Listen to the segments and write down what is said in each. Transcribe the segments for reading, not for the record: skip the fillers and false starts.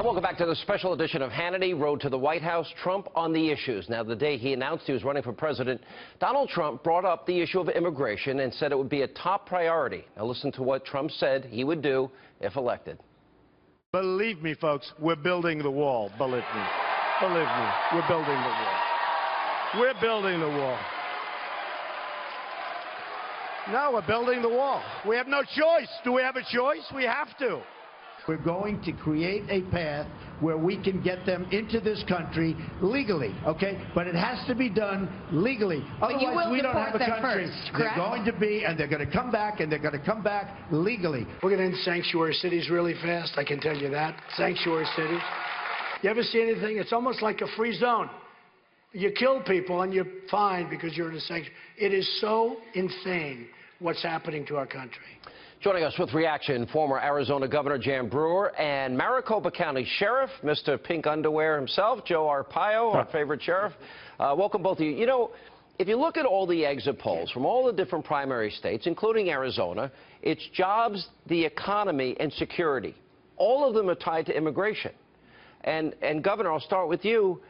Welcome back to the special edition of Hannity, Road to the White House. Trump on the issues. Now, the day he announced he was running for president, Donald Trump brought up the issue of immigration and said it would be a top priority. Now, listen to what Trump said he would do if elected. Believe me, folks, we're building the wall. Believe me. Believe me, we're building the wall. We're building the wall. No, we're building the wall. We have no choice. Do we have a choice? We have to. We're going to create a path where we can get them into this country legally, okay? But it has to be done legally. Otherwise, we don't have a country. They're going to be, and they're going to come back, and they're going to come back legally. We're going to end sanctuary cities really fast, I can tell you that. Sanctuary cities. You ever see anything? It's almost like a free zone. You kill people, and you're fine because you're in a sanctuary. It is so insane what's happening to our country. Joining us with reaction, former Arizona Governor Jan Brewer and Maricopa County Sheriff, Mr. Pink Underwear himself, Joe Arpaio, our favorite sheriff. Welcome, both of you. You know, if you look at all the exit polls from all the different primary states, including Arizona, it's jobs, the economy, and security. All of them are tied to immigration. And Governor, I'll start with you.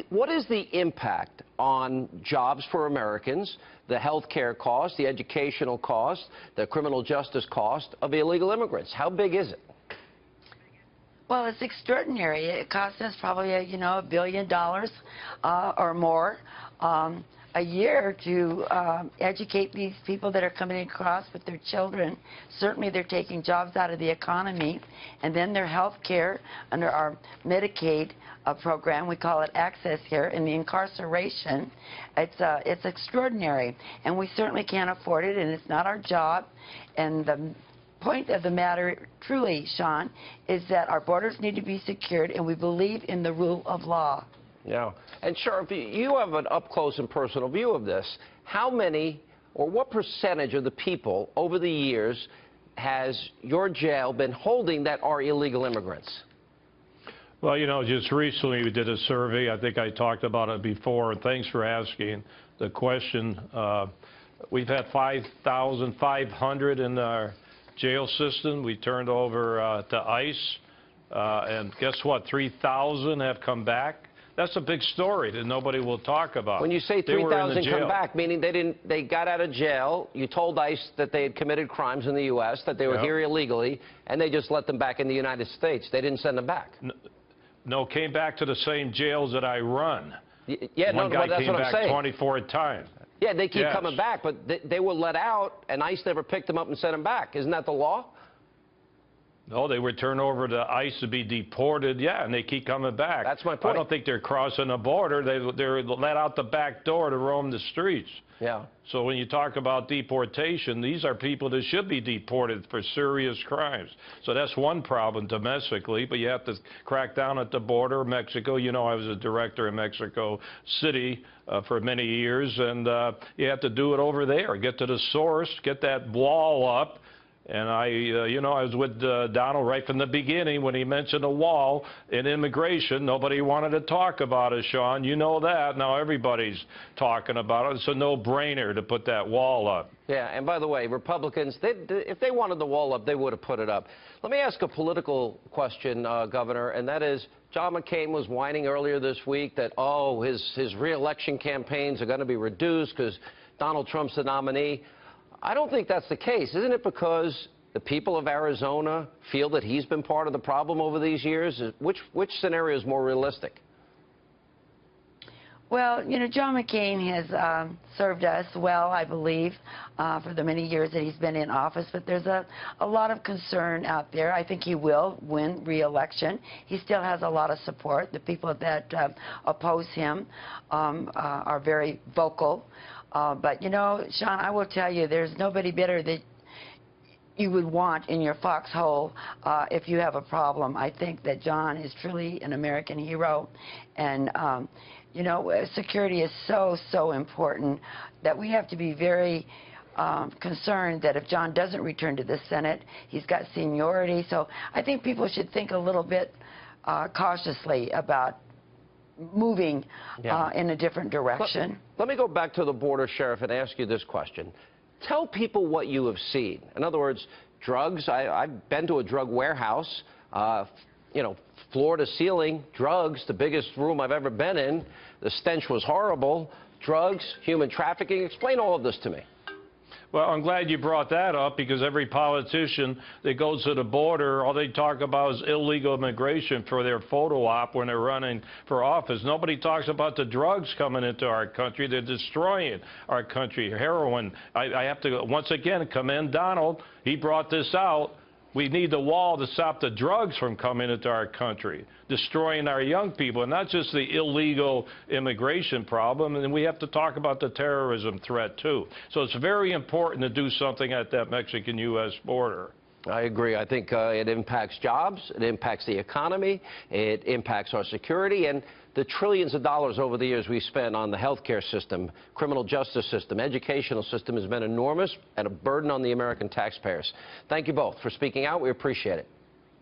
What is the impact on jobs for Americans, the health care cost, the educational cost, the criminal justice cost of illegal immigrants? How big is it? Well, it's extraordinary. It costs us probably, $1 billion or more a year to educate these people that are coming across with their children. Certainly, they're taking jobs out of the economy, and then their health care under our Medicaid program, we call it Access here, and the incarceration, it's extraordinary, and we certainly can't afford it, and it's not our job. And the point of the matter, truly, Sean, is that our borders need to be secured, and we believe in the rule of law. Yeah. And Sheriff, you have an up-close and personal view of this. How many or what percentage of the people over the years has your jail been holding that are illegal immigrants? Well, just recently we did a survey. I think I talked about it before. Thanks for asking the question. We've had 5,500 in our jail system. We turned over to ICE. And guess what? 3,000 have come back. That's a big story that nobody will talk about. When you say 3,000 come back, meaning they got out of jail, you told ICE that they had committed crimes in the U.S., that they were here illegally, and they just let them back in the United States. They didn't send them back. No, came back to the same jails that I run. Yeah, One guy that's came what I'm back saying. 24 times. Yeah, they keep coming back, but they were let out, and ICE never picked them up and sent them back. Isn't that the law? No, they were turned over to ICE to be deported, and they keep coming back. That's my point. I don't think they're crossing the border. They're let out the back door to roam the streets. Yeah. So when you talk about deportation, these are people that should be deported for serious crimes. So that's one problem domestically, but you have to crack down at the border. Mexico, I was a director in Mexico City for many years, and you have to do it over there. Get to the source, get that wall up. And I was with Donald right from the beginning when he mentioned a wall in immigration. Nobody wanted to talk about it, Sean. You know that. Now everybody's talking about it. It's a no-brainer to put that wall up. Yeah, and by the way, Republicans, if they wanted the wall up, they would have put it up. Let me ask a political question, Governor, and that is, John McCain was whining earlier this week that, his re-election campaigns are going to be reduced because Donald Trump's the nominee. I don't think that's the case. Isn't it because the people of Arizona feel that he's been part of the problem over these years? Which scenario is more realistic? Well, John McCain has served us well, I believe, for the many years that he's been in office. But there's a lot of concern out there. I think he will win re-election. He still has a lot of support. The people that oppose him are very vocal. But, Sean, I will tell you, there's nobody better that you would want in your foxhole if you have a problem. I think that John is truly an American hero. And, security is so important that we have to be very concerned that if John doesn't return to the Senate, he's got seniority. So I think people should think a little bit cautiously about moving in a different direction. Let me go back to the border, Sheriff, and ask you this question. Tell people what you have seen. In other words, drugs. I've been to a drug warehouse. you know, floor to ceiling, drugs, the biggest room I've ever been in. The stench was horrible. Drugs, human trafficking. Explain all of this to me. Well, I'm glad you brought that up, because every politician that goes to the border, all they talk about is illegal immigration for their photo op when they're running for office. Nobody talks about the drugs coming into our country. They're destroying our country. Heroin. I have to, once again, commend Donald. He brought this out. We need the wall to stop the drugs from coming into our country, destroying our young people, and not just the illegal immigration problem. And we have to talk about the terrorism threat, too. So it's very important to do something at that Mexican-U.S. border. I agree. I think it impacts jobs, it impacts the economy, it impacts our security, and the trillions of dollars over the years we spent on the healthcare system, criminal justice system, educational system has been enormous and a burden on the American taxpayers. Thank you both for speaking out. We appreciate it.